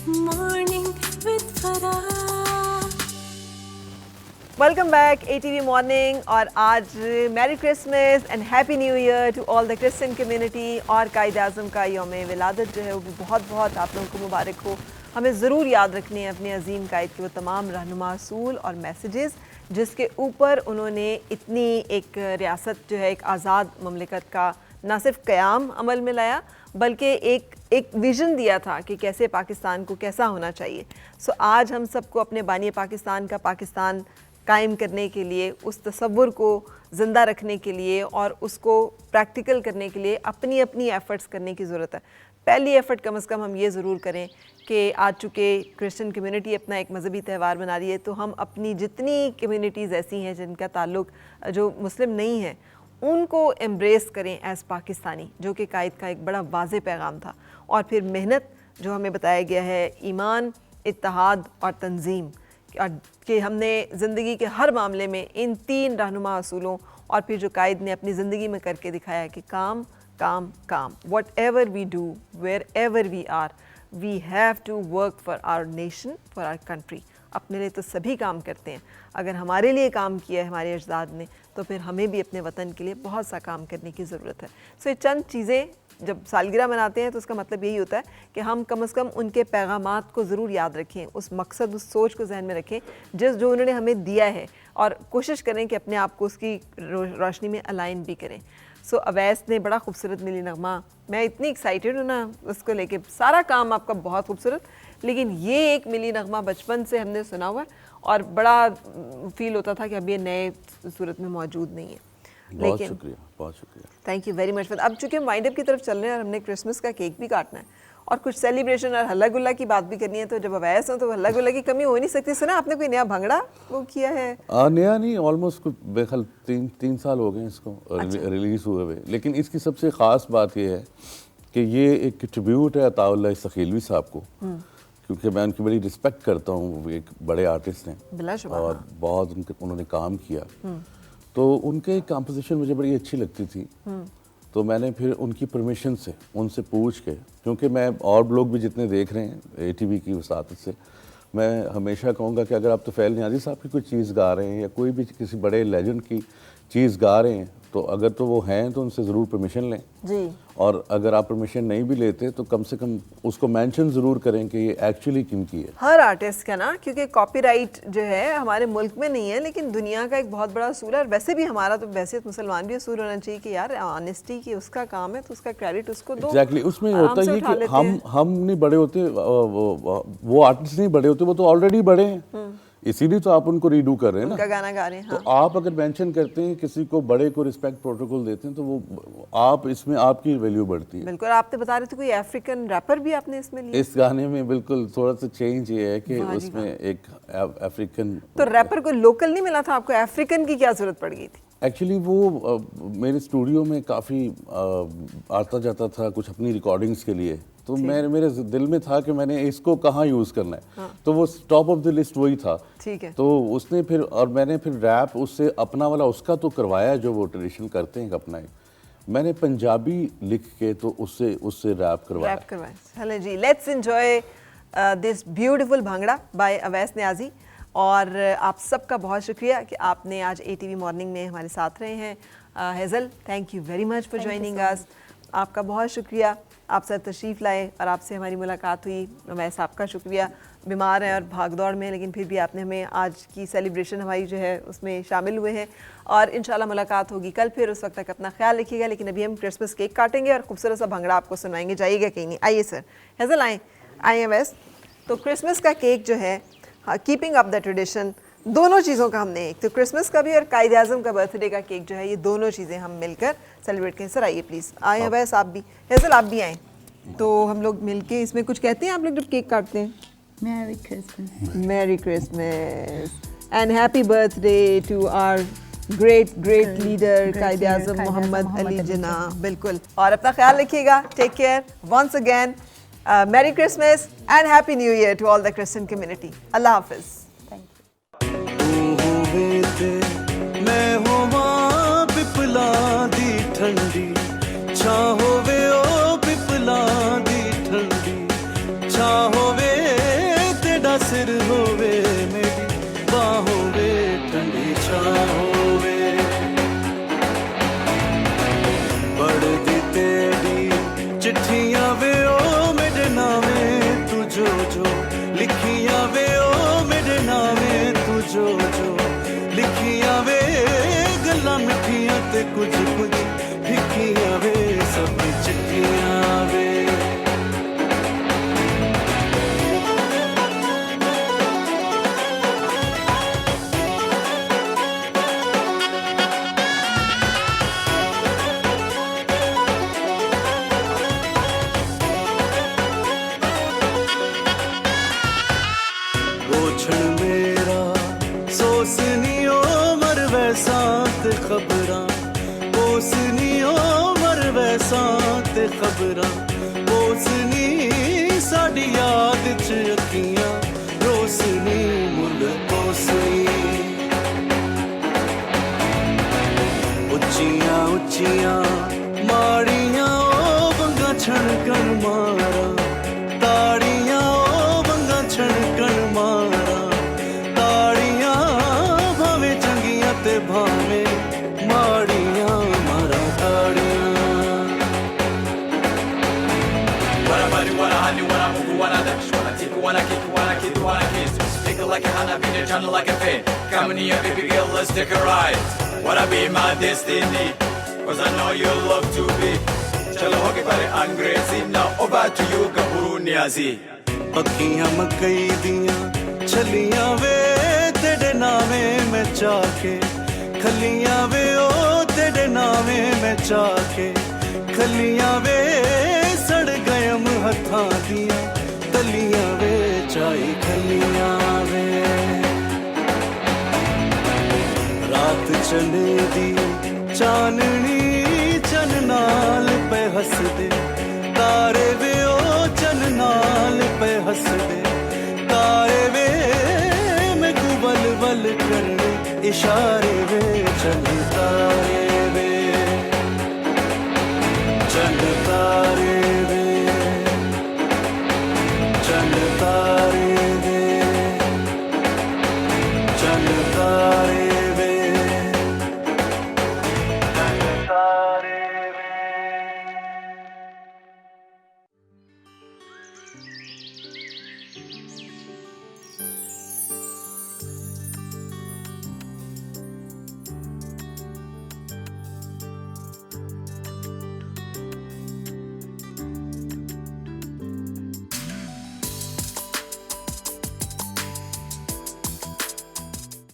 Morning with Farah. Welcome back ATV morning. और आज merry Christmas and happy new year to all the Christian community. और कायद आज़म का यौम विलादत जो है वो भी बहुत बहुत आप लोगों को मुबारक हो। हमें ज़रूर याद रखनी है अपने अजीम कायद के वो तमाम रहनुमा असूल और मैसेजेस जिसके ऊपर उन्होंने इतनी एक रियासत जो है एक आज़ाद ममलिकत का ना सिर्फ क़याम अमल में लाया बल्कि एक विज़न दिया था कि कैसे पाकिस्तान को कैसा होना चाहिए। सो आज हम सबको अपने बानी पाकिस्तान का पाकिस्तान कायम करने के लिए, उस तसव्वुर को ज़िंदा रखने के लिए और उसको प्रैक्टिकल करने के लिए अपनी अपनी एफ़र्ट्स करने की ज़रूरत है। पहली एफ़र्ट कम से कम हम ये ज़रूर करें कि आज चूँकि क्रिश्चियन कम्युनिटी अपना एक मज़हबी त्यौहार मना रही है तो हम अपनी जितनी कम्युनिटीज़ ऐसी हैं जिनका ताल्लुक जो मुस्लिम नहीं है उनको एम्ब्रेस करें एज़ पाकिस्तानी, जो कि कायद का एक बड़ा वाज़ेह पैगाम था। और फिर मेहनत जो हमें बताया गया है, ईमान, इत्तेहाद और तंजीम, कि हमने ज़िंदगी के हर मामले में इन तीन रहनुमा असूलों और फिर जो कायद ने अपनी ज़िंदगी में करके दिखाया कि काम काम काम, whatever we do wherever we are we have to work for our nation, for our country. अपने लिए तो सभी काम करते हैं, अगर हमारे लिए काम किया है हमारे अजदाद ने तो फिर हमें भी अपने वतन के लिए बहुत सा काम करने की ज़रूरत है। सो ये चंद चीज़ें जब सालगिरह मनाते हैं तो उसका मतलब यही होता है कि हम कम से कम उनके पैगामात को ज़रूर याद रखें, उस मकसद उस सोच को जहन में रखें जो उन्होंने हमें दिया है और कोशिश करें कि अपने आप को उसकी रोशनी में अलाइन भी करें। सो अवैस ने बड़ा खूबसूरत मिली नगमा, मैं इतनी एक्साइटेड हूँ ना उसको लेके, सारा काम आपका बहुत खूबसूरत, लेकिन ये एक मिली नगमा बचपन से हमने सुना हुआ और बड़ा फील होता था कि अब ये नए सूरत में मौजूद नहीं है। बहुत शुक्रिया, बहुत शुक्रिया, थैंक यू वेरी मच। अब चूँकि हम वाइंड अप की तरफ चल रहे हैं और हमने क्रिसमस का केक भी काटना है और कुछ सेलिब्रेशन और हल्ला गुल्ला की बात भी करनी है, तो जब अवैस हो तो हल्ला गुल्ला की कमी हो नहीं सकती। सुना आपने कोई नया भंगड़ा वो किया है? नया नहीं, ऑलमोस्ट बेखल तीन साल हो गए इसको रिलीज़ हुए हुए। लेकिन इसकी सबसे ख़ास बात यह है कि ये एक ट्रिब्यूट है अताउल्लाह सखीलवी साहब को, क्योंकि मैं उनकी बड़ी रिस्पेक्ट करता हूँ। वो एक बड़े आर्टिस्ट हैं और बहुत उन्होंने काम किया, तो उनके कंपोजिशन मुझे बड़ी अच्छी लगती थी। तो मैंने फिर उनकी परमिशन से उनसे पूछ के, क्योंकि मैं और लोग भी जितने देख रहे हैं एटीवी की वसातत से, मैं हमेशा कहूँगा कि अगर आप तुफैल नियाज़ी साहब की कोई चीज़ गा रहे हैं या कोई भी किसी बड़े लेजेंड की चीज़ गा रहे हैं तो अगर तो वो हैं तो उनसे ज़रूर परमिशन लें जी। और अगर आप परमिशन नहीं भी लेते तो कम से कम उसको मेंशन ज़रूर करें कि ये एक्चुअली किनकी है। हर आर्टिस्ट का ना, क्योंकि कॉपीराइट जो है हमारे मुल्क में नहीं है लेकिन दुनिया का एक बहुत बड़ा असूल है। और वैसे भी हमारा तो वैसे मुसलमान भी असूल होना चाहिए कि यार ऑनेस्टी की उसका काम है तो उसका क्रेडिट उसको दो। एग्जैक्टली, उसमें होता है कि हम नहीं बड़े होते, वो आर्टिस्ट नहीं बड़े होते, वो तो ऑलरेडी बड़े हैं, इसीलिए तो आप उनको रीडू कर रहे हैं ना, उनका गाना गा रहे हैं। हाँ। तो आप अगर मेंशन करते हैं किसी को, बड़े को रिस्पेक्ट प्रोटोकॉल देते हैं तो वो आप इसमें आपकी वैल्यू बढ़ती है। बिल्कुल, आपने बता रहे थे कोई अफ्रीकन रैपर भी आपने इसमें लिया? इस गाने में बिल्कुल थोड़ा सा चेंज ये है कि उसमें एक अफ्रीकन, तो रैपर को लोकल नहीं मिला था आपको, अफ्रीकन की क्या जरूरत पड़ गई थी? एक्चुअली वो मेरे स्टूडियो में काफ़ी आता जाता था कुछ अपनी रिकॉर्डिंग्स के लिए, तो मेरे दिल में था कि मैंने इसको कहाँ यूज़ करना है। हाँ। तो वो टॉप ऑफ द लिस्ट वही था। ठीक है। तो उसने फिर, और मैंने फिर रैप उससे अपना वाला उसका तो करवाया जो वो ट्रेडिशन करते हैं अपना ही, मैंने पंजाबी लिख के तो उससे रैप करवाया। चलें जी, let's enjoy this beautiful bhangra by Awais Niazi. और आप सबका बहुत शुक्रिया कि आपने आज एटीवी मॉर्निंग में हमारे साथ रहे हैं। Hazel, thank you very much for joining us. आपका बहुत शुक्रिया, आप सर तशरीफ़ लाए और आपसे हमारी मुलाकात हुई। वैसे आपका शुक्रिया, बीमार हैं और भाग दौड़ में, लेकिन फिर भी आपने हमें आज की सेलिब्रेशन हमारी जो है उसमें शामिल हुए हैं और इंशाल्लाह मुलाकात होगी कल फिर। उस वक्त तक अपना ख्याल रखिएगा। लेकिन अभी हम क्रिसमस केक काटेंगे और खूबसूरत सा भंगड़ा आपको सुनाएंगे, जाइएगा कहीं नहीं। आइए सर, हेज़ल आए वैस। तो क्रिसमस का केक जो है, कीपिंग अप द ट्रेडिशन, दोनों चीज़ों का हमने, एक तो क्रिसमस का भी और कायद आज़म का बर्थडे का केक जो है, ये दोनों चीज़ें हम मिलकर सेलिब्रेट करें। सर आइए प्लीज़, आए वैस आप भी, हेज़ल आप भी आएँ, तो हम लोग मिलके इसमें कुछ कहते हैं आप लोग जब केक काटते हैं। Merry Christmas, merry Christmas and happy birthday to our great leader Quaid Azam Mohammad Ali Jinnah. बिल्कुल, और अपना ख्याल रखिएगा। Take care once again, merry Christmas and happy new year to all the Christian community. Allah हाफिज़। मैं होवां पिपला दी ठंडी छां होवे ओ पिपला दी ठंडी छां होवे सिर होवे मेरी बाहों वे ठंडी छां होवे पढ़दी तेरी चिट्ठियां वे ओ मेरे नामे तू जो जो लिखियां वे ओ मेरे नामे तू जो जो लिखियां वे गल्लां मिठियां ते कुछ कुछ फिक्कियां वे सब चिट्ठियां वे ओछण मेरा सोसनी उमर वैसा ते खबरां ओसनी उमर वैसा ते खबरां ओसनी साडी याद च अखियां रोसनी मुल ओसनी उच्चियां उच्चियां माड़ियां ओ बंगा छणकण मारा ताड़ियां ओ बंगा छणकण मारा ताड़ियां भावें चंगियां ते भावें माड़ियां मारा ताड़ियां Wanna body, wanna honey, wanna move, wanna dash, wanna take, wanna kick, wanna kid, wanna kiss. Stick it like a Hanabi, turn like a fan. Come in here, baby girl, let's take a ride. Wanna be my destiny, cause I know you love to be. Chalo hoke pare angrezi, now over to you, Gaburu Niazi. अखियां मकई दियां छलियां वे तेरे नामे मैं चाके खलियां वे ओ तेरे नामे मैं चाके खलियां वे सड़ गयम हथां दियां तलियां वे चाई खलियां वे रात चने दी चाननी चन नाल पे हसदे तारे वे ओ चन नाल पे हसदे तारे वे मैं को बल बल करने इशारे वे चल तारे वे चल तारे वे चल तारे